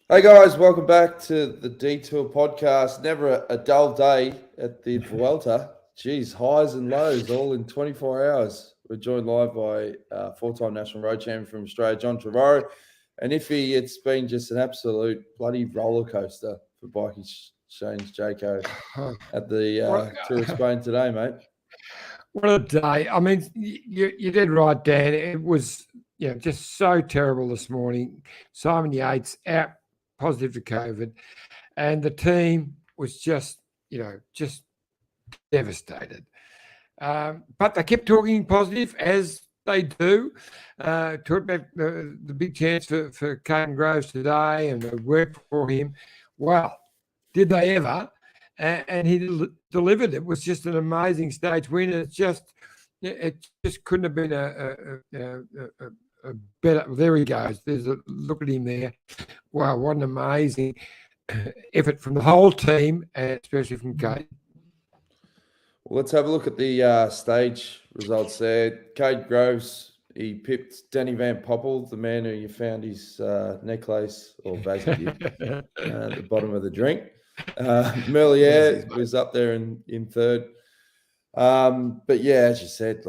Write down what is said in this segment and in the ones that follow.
Hey guys, welcome back to the Detour podcast. Never a dull day at the Vuelta. Geez, highs and lows all in 24 hours. We're joined live by four-time national road champion from Australia, John Trevorrow. And Iffy, it's been just an absolute bloody roller coaster for BikeExchange Jayco at the What, Tour of Spain today, mate. what a day. I mean, you did right, Dan. It was just so terrible this morning. Simon Yates out positive to COVID, and the team was just devastated. But they kept talking positive, as they do. Talked about the big chance for Kaden Groves today, and they worked for him. Well, did they ever? And he delivered. It was just an amazing stage win. It just couldn't have been a better. There he goes. There's a look at him there. Wow, what an amazing effort from the whole team, and especially from Kate. Well, let's have a look at the stage results there. Kaden Groves, he pipped Danny Van Poppel, the man who you found his necklace or vase at the bottom of the drink. Merlier was up there in third. But yeah, as you said,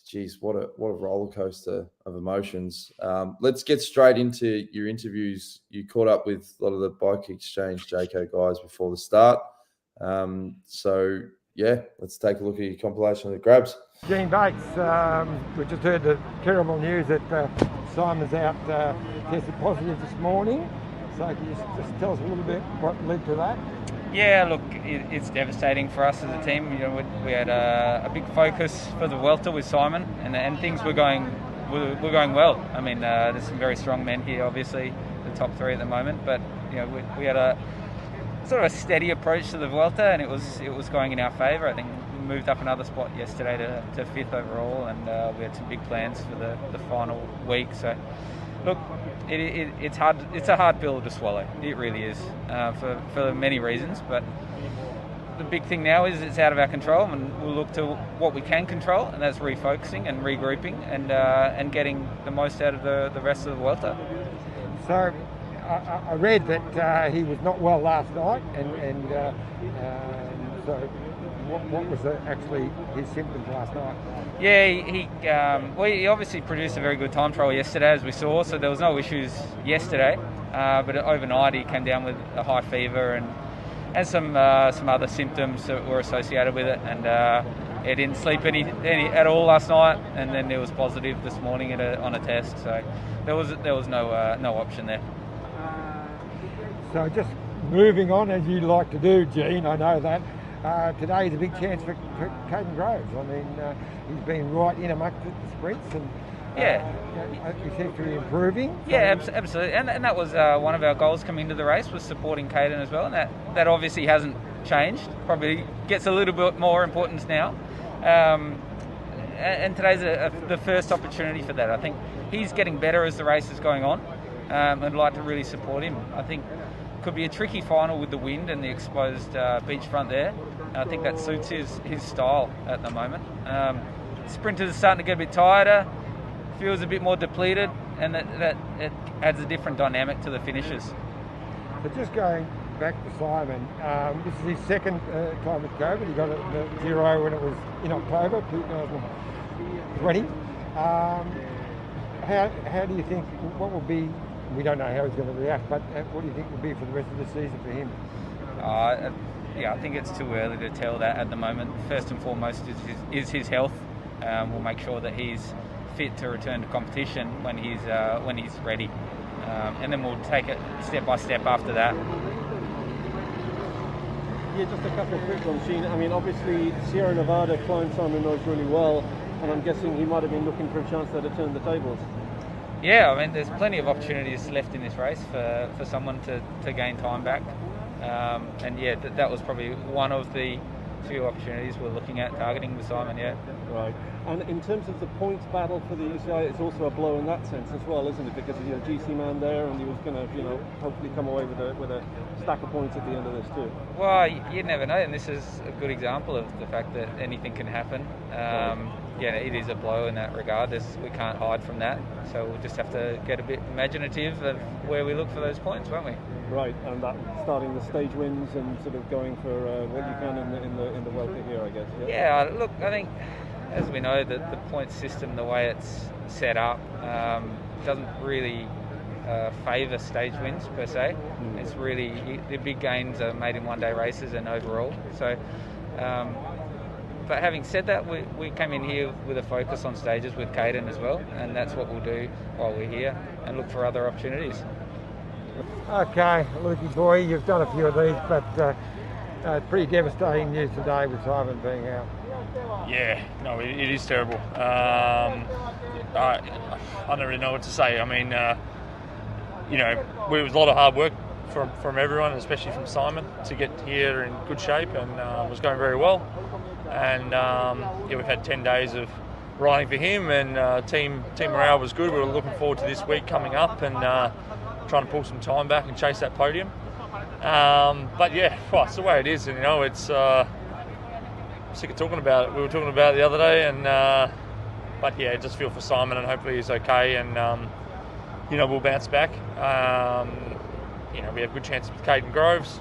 geez, what a roller coaster of emotions. Let's get straight into your interviews. You caught up with a lot of the BikeExchange Jayco guys before the start. So yeah, let's take a look at your compilation of the grabs. Gene Bates, we just heard the terrible news that Simon's out tested positive this morning. So can you just tell us a little bit what led to that? Yeah, look, it's devastating for us as a team. We had a big focus for the Vuelta with Simon, and things were going well. I mean, there's some very strong men here, obviously, the top three at the moment. But we had a sort of a steady approach to the Vuelta, and it was going in our favour. I think we moved up another spot yesterday to fifth overall, and we had some big plans for the final week. So, look, it's hard. It's a hard pill to swallow. It really is, for many reasons. But the big thing now is it's out of our control, and we'll look to what we can control, and that's refocusing and regrouping and getting the most out of the rest of the Vuelta. So I read that he was not well last night, and so what was actually his symptoms last night? Yeah, he obviously produced a very good time trial yesterday, as we saw, so there was no issues yesterday. But overnight he came down with a high fever and some other symptoms that were associated with it, and he didn't sleep any at all last night, and then it was positive this morning on a test. So there was no option there. So just moving on, as you like to do, Gene, I know that. Today's a big chance for Kaden Groves. I mean, he's been right in amongst the sprints, and he seems to be improving. Yeah, absolutely. And that was one of our goals coming into the race, was supporting Kaden as well, and that obviously hasn't changed. Probably gets a little bit more importance now. And today's the first opportunity for that. I think he's getting better as the race is going on. I'd like to really support him. I think could be a tricky final with the wind and the exposed beachfront there. I think that suits his style at the moment. Sprinters are starting to get a bit tireder, feels a bit more depleted, and that it adds a different dynamic to the finishes. So just going back to Simon, this is his second time with COVID. He got the zero when it was in October 2020. How do you think, what will be, we don't know how he's going to react, but what do you think will be for the rest of the season for him? I think it's too early to tell that at the moment. First and foremost is his health. We'll make sure that he's fit to return to competition when he's ready, and then we'll take it step by step after that. Yeah, just a couple of quick ones, Gene. I mean, obviously Sierra Nevada climbed Simon knows really well, and I'm guessing he might have been looking for a chance there to turn the tables. Yeah, I mean, there's plenty of opportunities left in this race for someone to gain time back. And yeah, that was probably one of the few opportunities we're looking at targeting with Simon, yeah. Right. And in terms of the points battle for the UCI, it's also a blow in that sense as well, isn't it? Because GC man there, and he was going to, hopefully come away with a stack of points at the end of this too. Well, you never know, and this is a good example of the fact that anything can happen. yeah, it is a blow in that regard. We can't hide from that. So we'll just have to get a bit imaginative of where we look for those points, won't we? Right, and that starting the stage wins and sort of going for what you can in the Vuelta here, I guess. Yeah, look, I think as we know that the point system, the way it's set up, doesn't really favour stage wins per se. It's really the big gains are made in one-day races and overall. So, but having said that, we came in here with a focus on stages with Kaden as well, and that's what we'll do while we're here and look for other opportunities. Okay, Lukey boy, you've done a few of these, but pretty devastating news today with Simon being out. Yeah, no, it is terrible. I don't really know what to say. I mean, you know, it was a lot of hard work from everyone, especially from Simon, to get here in good shape, and was going very well. And yeah, we've had 10 days of riding for him, and team morale was good. We were looking forward to this week coming up and trying to pull some time back and chase that podium. But yeah, well, it's the way it is, and you know, it's sick of talking about it. We were talking about it the other day, and but yeah, just feel for Simon, and hopefully he's okay, and you know, we'll bounce back. You know, we have good chances with Kaden Groves.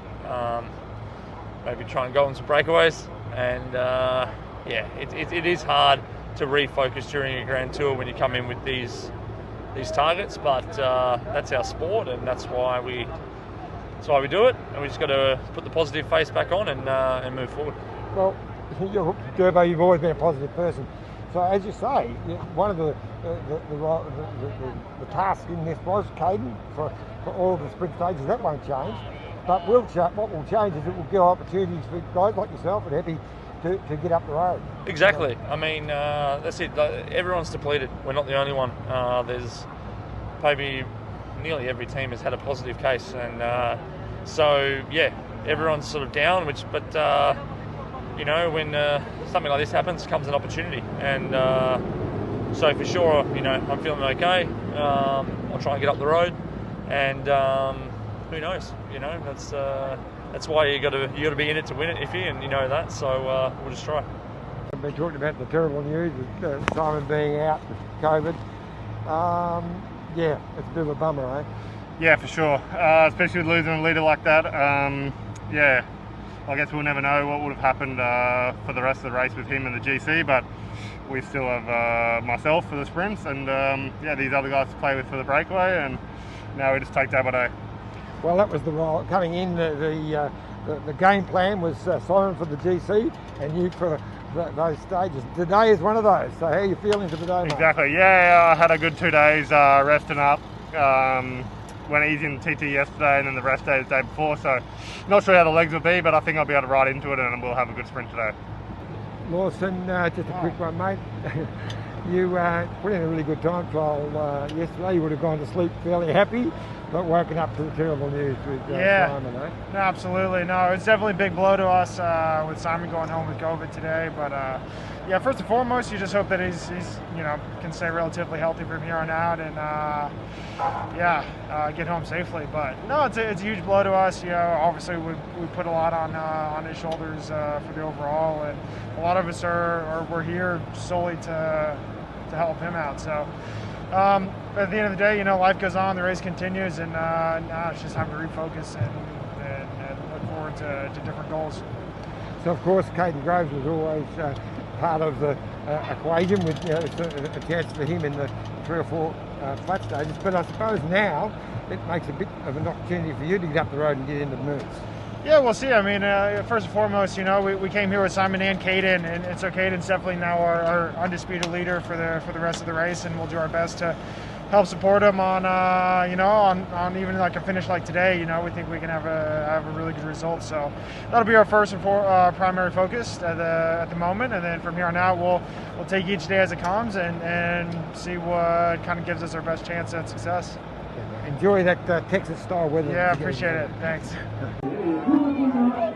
Maybe try and go on some breakaways, and yeah, it is hard to refocus during a Grand Tour when you come in with these targets, but that's our sport, and that's why we do it, and we just got to put the positive face back on and move forward. Well, Gerbo, you've always been a positive person. So as you say, one of the tasks in this was Kaden for all the sprint stages. That won't change, but what will change is it will give opportunities for guys like yourself and Epi to get up the road. Exactly. I mean, that's it. Everyone's depleted. We're not the only one. There's maybe nearly every team has had a positive case, and so yeah, everyone's sort of down. But you know, when something like this happens, comes an opportunity, and so for sure, you know, I'm feeling okay. I'll try and get up the road, and who knows? You know, that's why you got to be in it to win it, Iffy, and you know that. So we'll just try. We've been talking about the terrible news with Simon being out with COVID. Yeah, it's a bit of a bummer, eh? Yeah, for sure. Especially with losing a leader like that. Yeah, I guess we'll never know what would have happened for the rest of the race with him and the GC, but we still have myself for the sprints, and yeah, these other guys to play with for the breakaway, and now we just take day by day. Well, that was the role coming in. The game plan was Simon for the GC and you for those stages. Today is one of those. So how are you feeling for today, mate? Exactly. Yeah, I had a good 2 days resting up. Went easy in TT yesterday, and then the rest day the day before. So not sure how the legs will be, but I think I'll be able to ride into it, and we'll have a good sprint today. Lawson, just a quick one, mate. You put in a really good time trial yesterday. You would have gone to sleep fairly happy, but woken up to the terrible news with Simon, eh? No, absolutely. No, it's definitely a big blow to us with Simon going home with COVID today. But yeah, first and foremost, you just hope that he's you know, can stay relatively healthy from here on out, and get home safely. But no, it's a huge blow to us. You know, obviously we put a lot on his shoulders for the overall, and a lot of us we're here solely to help him out. So at the end of the day, you know, life goes on, the race continues, and now it's just time to refocus and look forward to different goals. So of course, Kaden Groves was always part of the equation with, you know, a chance for him in the 3 or 4 flat stages. But I suppose now it makes a bit of an opportunity for you to get up the road and get into the moves. Yeah, we'll see. I mean, first and foremost, you know, we came here with Simon and Kaden, and so Kaden's definitely now our undisputed leader for the rest of the race, and we'll do our best to help support him on you know, on even like a finish like today. You know, we think we can have a really good result. So that'll be our first and primary focus at the moment, and then from here on out, we'll take each day as it comes and see what kind of gives us our best chance at success. Enjoy that Texas style weather. Yeah, appreciate it. Thanks.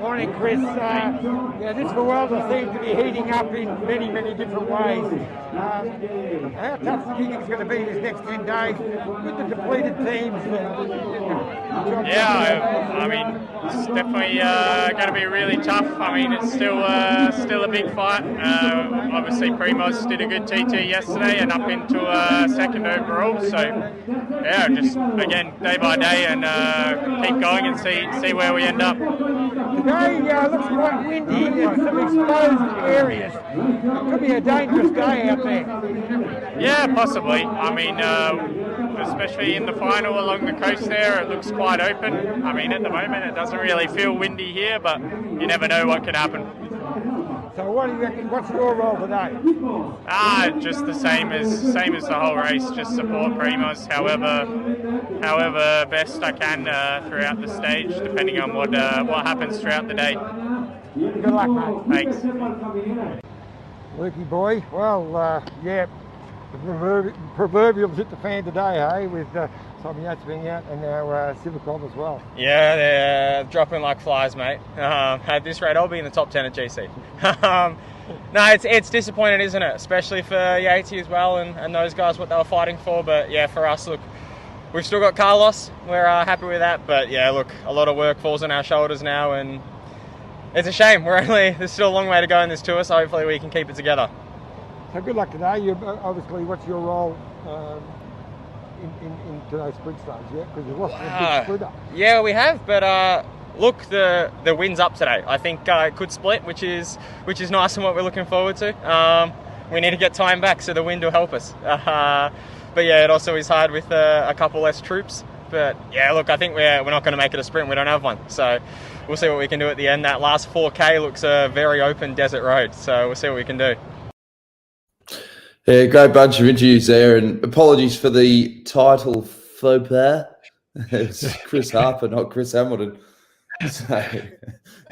Morning, Chris. Yeah, this Vuelta seems to be heating up in many, many different ways. How tough do you think it's going to be this next 10 days with the depleted teams? Yeah, I mean, it's definitely going to be really tough. I mean, it's still a big fight. Obviously, Primoz did a good TT yesterday and up into second overall. So, yeah, just again day by day and keep going and see where we end up. Today looks quite windy and some exposed areas. It could be a dangerous day out there. Yeah, possibly. I mean, especially in the final along the coast there, it looks quite open. I mean, at the moment it doesn't really feel windy here, but you never know what can happen. So what do you reckon? What's your role today? Just the same as the whole race. Just support Primoz however best I can throughout the stage, depending on what happens throughout the day. Good luck, mate. Thanks. Lukey boy, well, yeah, the proverbials hit the fan today, hey, with Simon Yates being out and now Civicom as well. Yeah, they're dropping like flies, mate. At this rate, I'll be in the top 10 at GC. No, it's disappointing, isn't it? Especially for Yates as well and those guys, what they were fighting for. But yeah, for us, look, we've still got Carlos. We're happy with that. But yeah, look, a lot of work falls on our shoulders now, and it's a shame. There's still a long way to go in this tour, so hopefully we can keep it together. So good luck today. You obviously, what's your role in today's sprint stage? Yeah, because you've lost a big sprinter. Yeah, we have, but look, the wind's up today. I think it could split, which is nice and what we're looking forward to. We need to get time back, so the wind will help us. But yeah, it also is hard with a couple less troops. But yeah, look, I think we're not going to make it a sprint. We don't have one, so we'll see what we can do at the end. That last 4K looks a very open desert road, so we'll see what we can do. Yeah, great bunch of interviews there, and apologies for the title faux pas. It's Chris Harper, not Chris Hamilton. So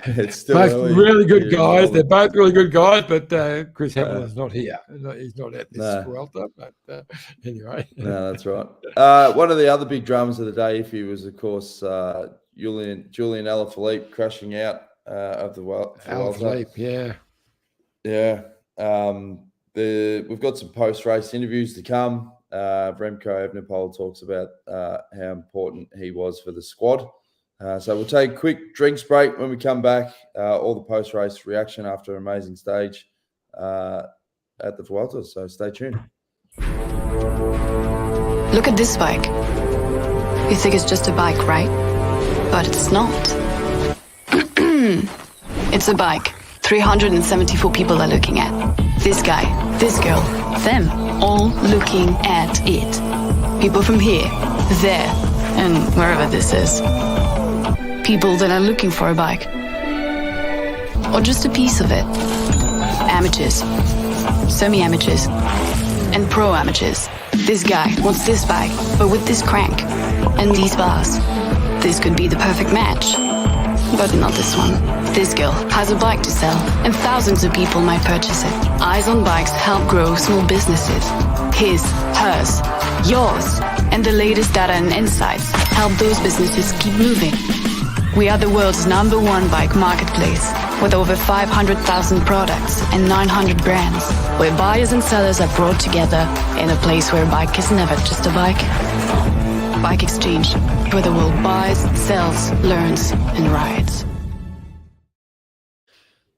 it's still both really good guys. They're both really good guys, but Chris Hamilton's not here. He's not at this Vuelta, but anyway. No, that's right. One of the other big dramas of the day, if he was, of course, Julian Alaphilippe crashing out of the Vuelta. Alaphilippe, yeah. We've got some post-race interviews to come. Remco Evenepoel talks about how important he was for the squad. So we'll take a quick drinks break. When we come back, all the post-race reaction after an amazing stage at the Vuelta. So stay tuned. Look at this bike. You think it's just a bike, right? But it's not. It's a bike. 374 people are looking at. This guy, this girl, them, all looking at it. People from here, there, and wherever this is. People that are looking for a bike. Or just a piece of it. Amateurs, semi-amateurs, and pro-amateurs. This guy wants this bike, but with this crank and these bars. This could be the perfect match. But not this one. This girl has a bike to sell, and thousands of people might purchase it. Eyes on Bikes help grow small businesses. His, hers, yours, and the latest data and insights help those businesses keep moving. We are the world's #1 bike marketplace, with over 500,000 products and 900 brands, where buyers and sellers are brought together in a place where a bike is never just a bike. BikeExchange, where the world buys, sells, learns, and rides.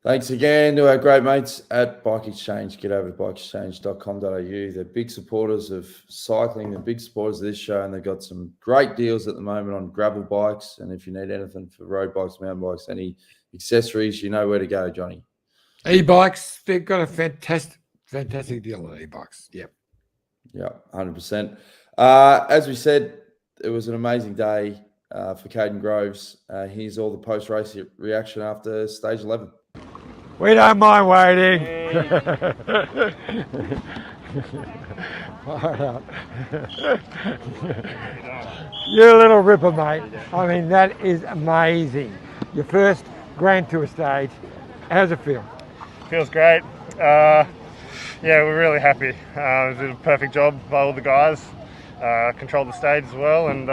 Thanks again to our great mates at BikeExchange. Get over to bikeexchange.com.au. They're big supporters of cycling. They're big supporters of this show, and they've got some great deals at the moment on gravel bikes. And if you need anything for road bikes, mountain bikes, any accessories, you know where to go, Johnny. E-bikes, they've got a fantastic deal on e-bikes. Yep. Yeah, 100%. As we said, it was an amazing day for Kaden Groves. Here's all the post-race reaction after stage 11. We don't mind waiting. You're a little ripper, mate. I mean, that is amazing. Your first Grand Tour stage. How's it feel? Feels great. Yeah, we're really happy. It was a perfect job by all the guys. Controlled the stage as well, and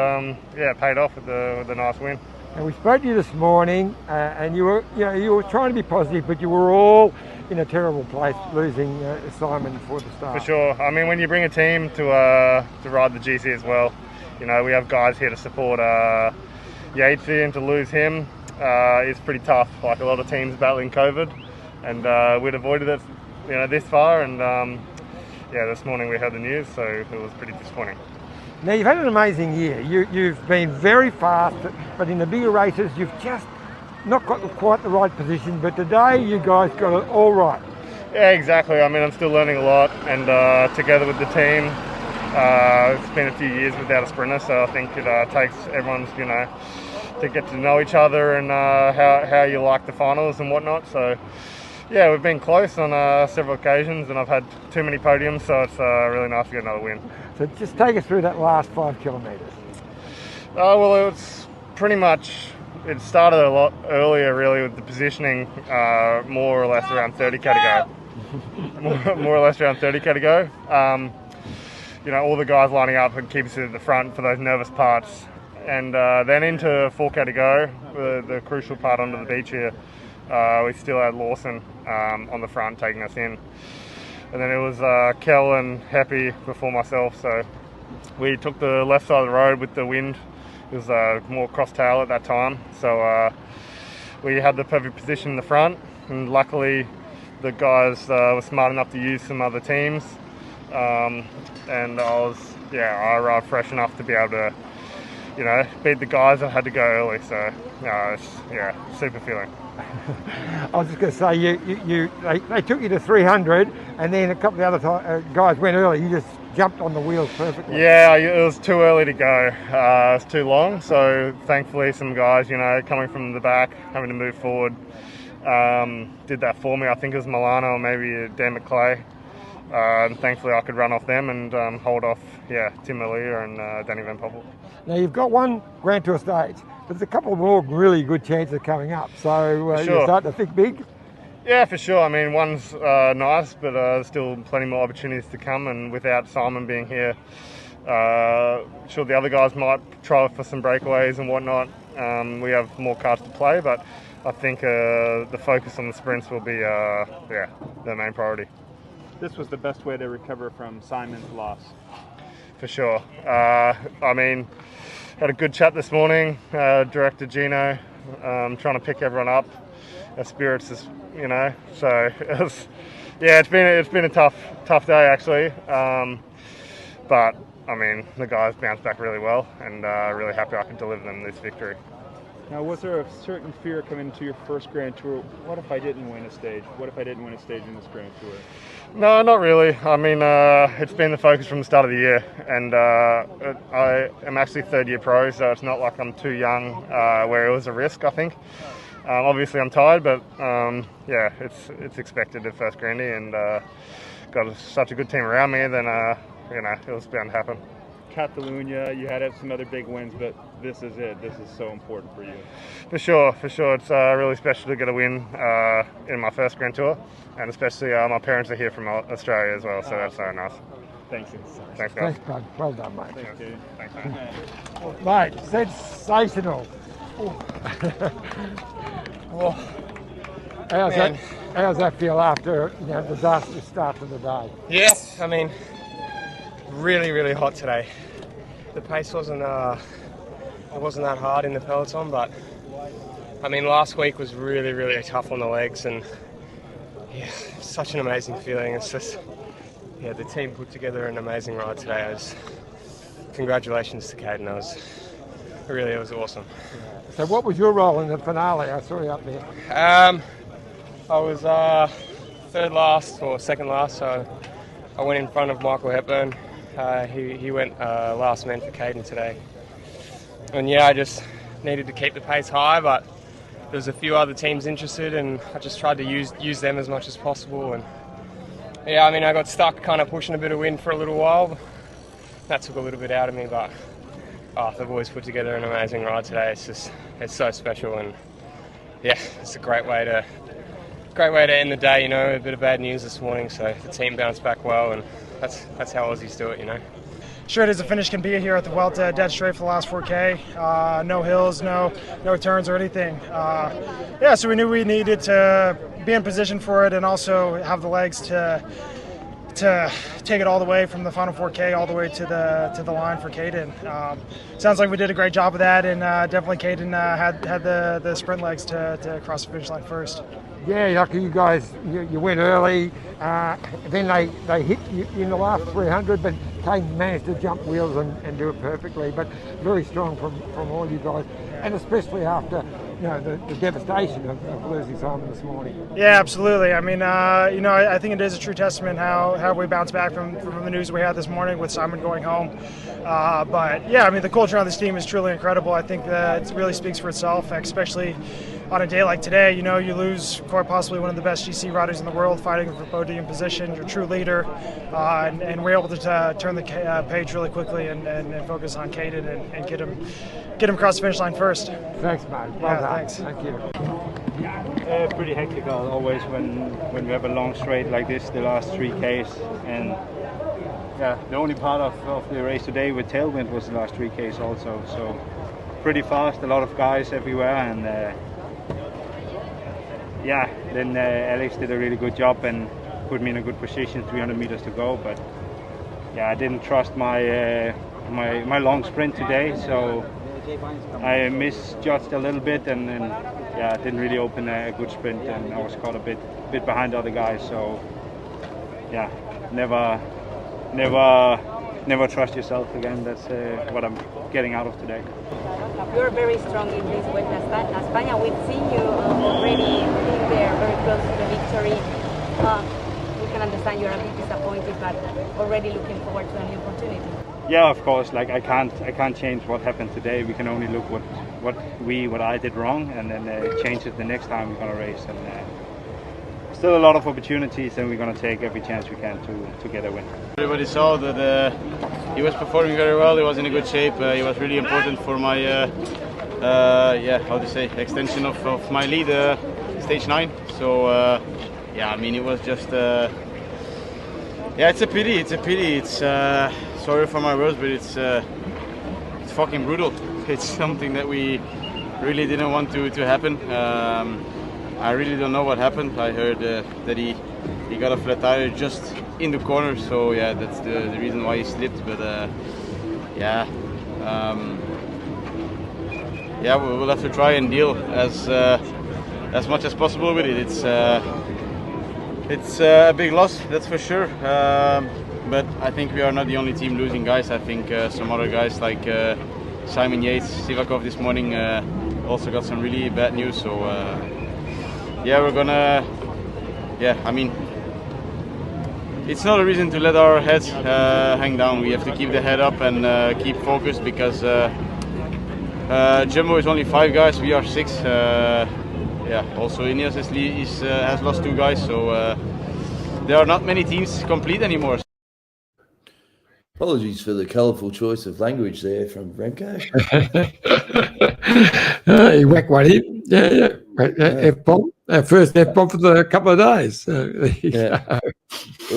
yeah, it paid off with a nice win. And we spoke to you this morning, and you were trying to be positive, but you were all in a terrible place, losing Simon for the start. For sure. I mean, when you bring a team to ride the GC as well, we have guys here to support Yates, and to lose him is pretty tough. Like a lot of teams battling COVID, and we'd avoided it, this far. And this morning we had the news, so it was pretty disappointing. Now, you've had an amazing year. You've been very fast, but in the bigger races, you've just not got quite the right position. But today, you guys got it all right. Yeah, exactly. I mean, I'm still learning a lot, and together with the team, it's been a few years without a sprinter, so I think it takes everyone's, to get to know each other and how you like the finals and whatnot. So, yeah, we've been close on several occasions, and I've had too many podiums, so it's really nice to get another win. So just take us through that last 5 kilometres. Well, it's pretty much, it started a lot earlier really with the positioning, more or less around 30k to go. more or less around 30k to go. All the guys lining up and keep us at the front for those nervous parts. And then into 4k to go, the crucial part onto the beach here, we still had Lawson on the front taking us in. And then it was Kel and Happy before myself, so we took the left side of the road with the wind. It was more cross tail at that time, so we had the perfect position in the front, and luckily the guys were smart enough to use some other teams, and I arrived fresh enough to be able to beat the guys that had to go early, so it's super feeling. I was just going to say, they took you to 300, and then a couple of the other guys went early. You just jumped on the wheels perfectly. Yeah, it was too early to go. It was too long, so thankfully some guys, coming from the back, having to move forward, did that for me. I think it was Milano or maybe Dan McClay. And thankfully I could run off them and hold off, Tim Malia and Danny Van Poppel. Now you've got one Grand Tour stage, but there's a couple more really good chances coming up. So sure. You're starting to think big? Yeah, for sure. I mean, one's nice, but there's still plenty more opportunities to come. And without Simon being here, sure the other guys might try for some breakaways and whatnot. We have more cards to play, but I think the focus on the sprints will be the main priority. This was the best way to recover from Simon's loss. For sure. I mean, had a good chat this morning. Director Gino, trying to pick everyone up. Our spirits is, so it's been a tough day actually. But I mean, the guys bounced back really well, and really happy I could deliver them this victory. Now, was there a certain fear coming into your first Grand Tour? What if I didn't win a stage? What if I didn't win a stage in this Grand Tour? No, not really. I mean, it's been the focus from the start of the year, and I am actually third-year pro, so it's not like I'm too young where it was a risk, I think. Obviously, I'm tired, but it's expected at first Grandy, and got such a good team around me, then it was bound to happen. Catalunya, you had some other big wins, but this is it. This is so important for you. For sure. It's really special to get a win in my first Grand Tour, and especially my parents are here from Australia as well, so that's so nice. Thanks. Thanks, guys. Thanks, bud. Well done, mate. Thanks, Kaden. Thanks, mate. Sensational. How's that feel after a disastrous start to the day? Yes, I mean, really, really hot today. The pace wasn't that hard in the peloton, but I mean, last week was really, really tough on the legs, and such an amazing feeling. It's just, the team put together an amazing ride today. Congratulations to Kaden. It was awesome. So what was your role in the finale? I saw you up there. I was third last or second last, so I went in front of Michael Hepburn. He went last man for Kaden today. And I just needed to keep the pace high, but there was a few other teams interested, and I just tried to use them as much as possible. And I mean, I got stuck kind of pushing a bit of wind for a little while. That took a little bit out of me, but the boys put together an amazing ride today. It's so special, and it's a great way to end the day. A bit of bad news this morning, so the team bounced back well, and that's how Aussies do it. straight as a finish can be here at the Vuelta, dead straight for the last 4K. No hills, no turns or anything. So we knew we needed to be in position for it and also have the legs to take it all the way from the final 4K all the way to the line for Kaden. Sounds like we did a great job of that, and definitely Kaden had the sprint legs to cross the finish line first. Yeah, lucky you guys, you went early, then they hit you in the last 300, but Kaden managed to jump wheels and do it perfectly, but very strong from all you guys, and especially after the devastation of losing Simon this morning. Yeah, absolutely. I mean, I think it is a true testament how we bounced back from the news we had this morning with Simon going home. But yeah, I mean, the culture on this team is truly incredible. I think that it really speaks for itself, especially on a day like today. You lose quite possibly one of the best GC riders in the world fighting for podium position, your true leader, and we're able to turn the page really quickly and focus on Kaden and get him across the finish line first. Thanks, mate. Well done. Thanks. Thank you. Pretty hectic always when we have a long straight like this, the last 3Ks, and the only part of the race today with tailwind was the last 3Ks also, so pretty fast, a lot of guys everywhere, and then Alex did a really good job and put me in a good position, 300 meters to go, but I didn't trust my long sprint today, so I misjudged a little bit and didn't really open a good sprint, and I was caught a bit behind the other guys, so never trust yourself again. That's what I'm getting out of today. You're very strong in this Vuelta a España. We've seen you already being there, very close to the victory. We can understand you're a bit disappointed, but already looking forward to a new opportunity. Yeah, of course. Like I can't change what happened today. We can only look what I did wrong, and then change it the next time we're gonna race. And still a lot of opportunities, and we're gonna take every chance we can to get a win. Everybody saw that he was performing very well. He was in a good shape. He was really important for my extension of my lead, stage 9. So I mean, it was just it's a pity. It's sorry for my words, but it's fucking brutal. It's something that we really didn't want to happen. I really don't know what happened. I heard that he got a flat tire just in the corner, so that's the reason why he slipped. But we'll have to try and deal as much as possible with it. It's a big loss, that's for sure. But I think we are not the only team losing guys. I think some other guys like Simon Yates, Sivakov this morning also got some really bad news. So we're gonna. I mean, it's not a reason to let our heads hang down. We have to keep the head up and keep focused, because Jumbo is only 5 guys, we are 6. Also Ineos has lost 2 guys, so there are not many teams complete anymore. Apologies for the colourful choice of language there from Remco. He whacked one in. F-bomb. First F-bomb for the couple of days. We've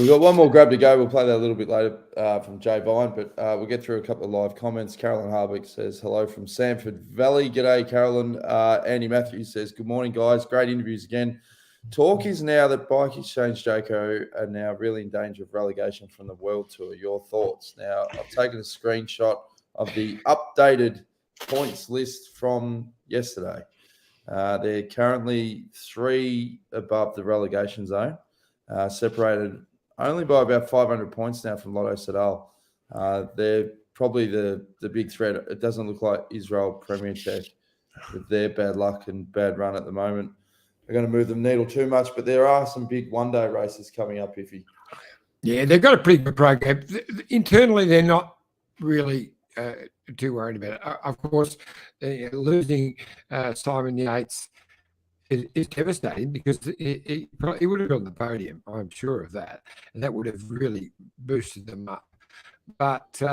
got one more grab to go. We'll play that a little bit later from Jay Vine, but we'll get through a couple of live comments. Carolyn Harbeck says, hello from Sanford Valley. G'day, Carolyn. Andy Matthews says, good morning, guys. Great interviews again. Talk is now that BikeExchange Jayco are now really in danger of relegation from the World Tour. Your thoughts? Now, I've taken a screenshot of the updated points list from yesterday. They're currently 3 above the relegation zone, separated only by about 500 points now from Lotto Soudal. They're probably the big threat. It doesn't look like Israel Premier Tech, with their bad luck and bad run at the moment, are going to move the needle too much. But there are some big one-day races coming up, Iffy. Yeah, they've got a pretty good program. Internally, they're not really too worried about it. Of course, losing Simon Yates is devastating, because he would have been on the podium. I'm sure of that, and that would have really boosted them up. But there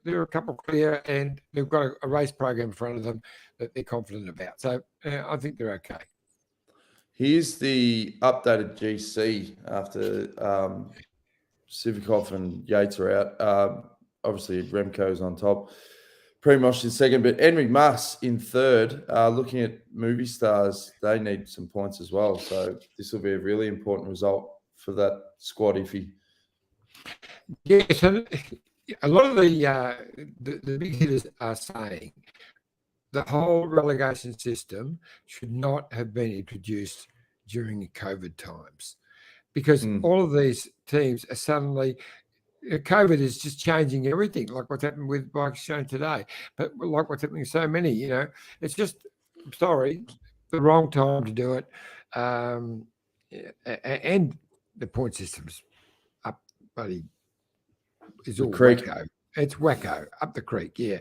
are a couple clear, and they've got a race program in front of them that they're confident about. So I think they're okay. Here's the updated GC after Sivakov and Yates are out. Obviously, Remco's on top. Primoz in second, but Enric Mas in third. Looking at movie stars, they need some points as well. So this will be a really important result for that squad iffy. Yes, and a lot of the big hitters are saying the whole relegation system should not have been introduced during the COVID times, because all of these teams are suddenly. COVID is just changing everything, like what's happened with BikeExchange today, but like what's happening with so many. It's just, sorry, the wrong time to do it, and the point system's up, buddy. Is all wacko. It's wacko up the creek, yeah.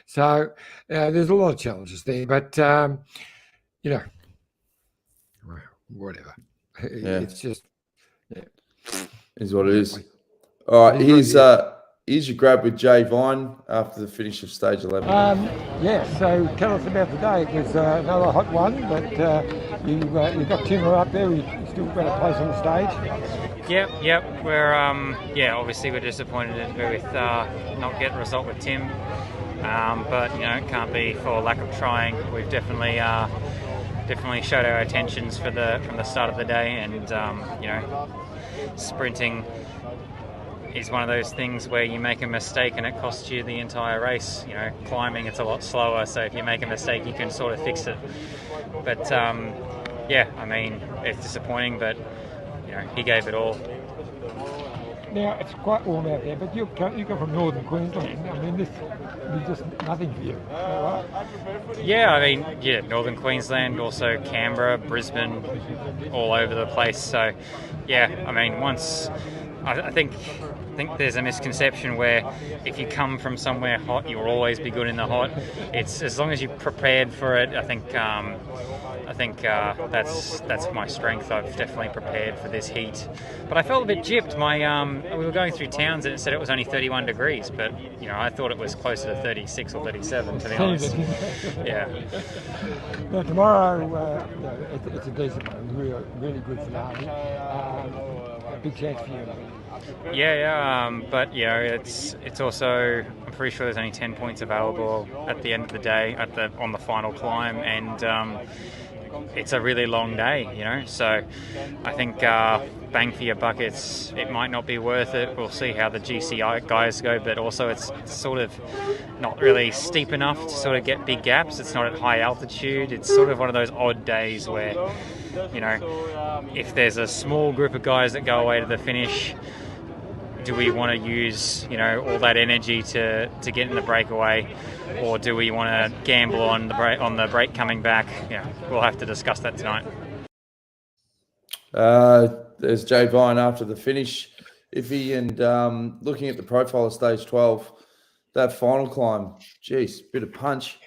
So there's a lot of challenges there, but whatever. It's just is what it is. All right, here's your grab with Jay Vine after the finish of stage 11. So tell us about today. It was another hot one, but you got Timmer up there. You still got a place on the stage. Yep. We're obviously we're disappointed with not getting a result with Tim, but it can't be for lack of trying. We've definitely showed our intentions from the start of the day, and sprinting is one of those things where you make a mistake and it costs you the entire race. Climbing, it's a lot slower, so if you make a mistake you can sort of fix it. But it's disappointing, but he gave it all. Now, it's quite warm out there, but you come from northern Queensland. I mean, this is just nothing for you, right? Yeah, northern Queensland, also Canberra, Brisbane, all over the place. So, once I think there's a misconception where if you come from somewhere hot, you'll always be good in the hot. It's as long as you're prepared for it. I think that's my strength. I've definitely prepared for this heat, but I felt a bit gypped. We were going through towns and it said it was only 31 degrees, but I thought it was closer to 36 or 37, to be honest. Yeah. Now tomorrow, it's a decent one, really good finale. A big chance for you. But it's also, I'm pretty sure there's only 10 points available at the end of the day on the final climb, and it's a really long day, so I think bang for your buckets, it might not be worth it. We'll see how the GC guys go, but also it's sort of not really steep enough to sort of get big gaps. It's not at high altitude. It's sort of one of those odd days where if there's a small group of guys that go away to the finish, do we want to use all that energy to get in the breakaway, or do we want to gamble on the break coming back? We'll have to discuss that tonight. There's Jay Vine after the finish, iffy, and looking at the profile of stage 12, that final climb, geez, bit of punch.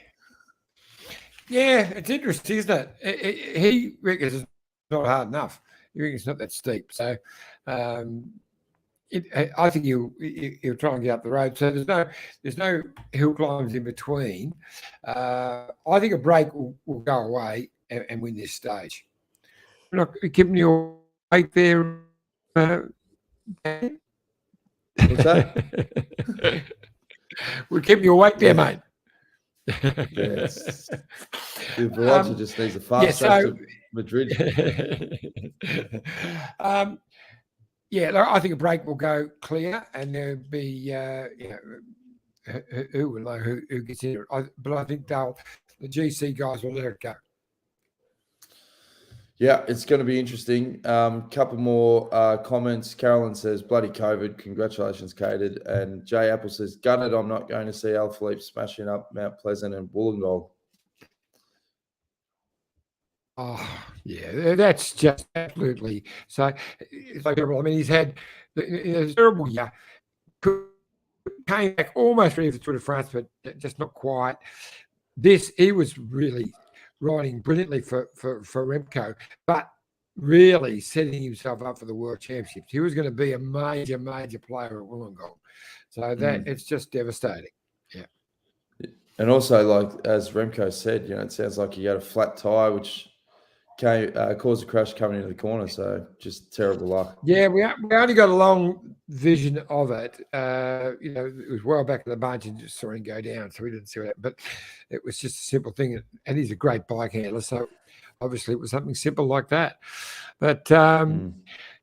Yeah, it's interesting, isn't it? He reckons it's not hard enough. He reckons it's not that steep. So I think he'll try and get up the road. So there's no hill climbs in between. I think a break will go away and win this stage. We're not keeping you awake there. What's that? We're keeping you awake there, mate. Yes. The Vuelta just needs a fast track to Madrid. I think a break will go clear, and there'll be who will know who gets in it. But I think the GC guys will let it go. Yeah, it's going to be interesting. Couple more comments. Carolyn says, bloody COVID. Congratulations, Kaden. And Jay Apple says, gutted, I'm not going to see Al Philippe smashing up Mount Pleasant and Wollongong. Oh, yeah, that's just absolutely. So, it's like, I mean, he's had a terrible year. Came back almost ready for the Tour de France, but just not quite. He was really riding brilliantly for Remco, but really setting himself up for the World Championships. He was going to be a major, major player at Wollongong. So it's just devastating. Yeah. And also, like as Remco said, it sounds like he had a flat tire, which caused a crash coming into the corner. So just terrible luck. Yeah, we only got a long vision of it. It was well back in the bunch and just saw him go down, so we didn't see that. But it was just a simple thing, and he's a great bike handler, so obviously it was something simple like that. But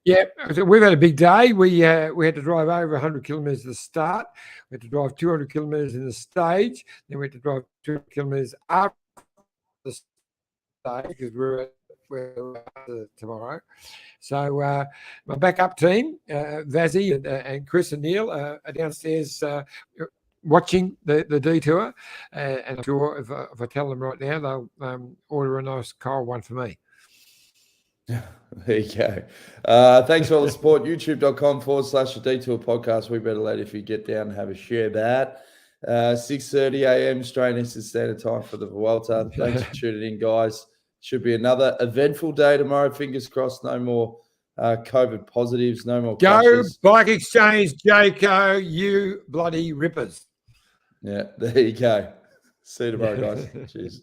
yeah, so we've had a big day. We had to drive over 100 kilometres at the start. We had to drive 200 kilometres in the stage. Then we had to drive 200 kilometres after the stage because we're tomorrow. So my backup team, Vazzy and Chris and Neil, are downstairs watching the detour. And I'm sure if I tell them right now, they'll order a nice cold one for me. There you go. Thanks for all the support. YouTube.com/The Detour Podcast. We better let if you get down and have a share that. 6:30 a.m. Australian Eastern Standard Time for the Vuelta. Thanks for tuning in, guys. Should be another eventful day tomorrow. Fingers crossed. No more COVID positives. No more crashes. Go BikeExchange Jayco, you bloody rippers. Yeah, there you go. See you tomorrow, guys. Cheers.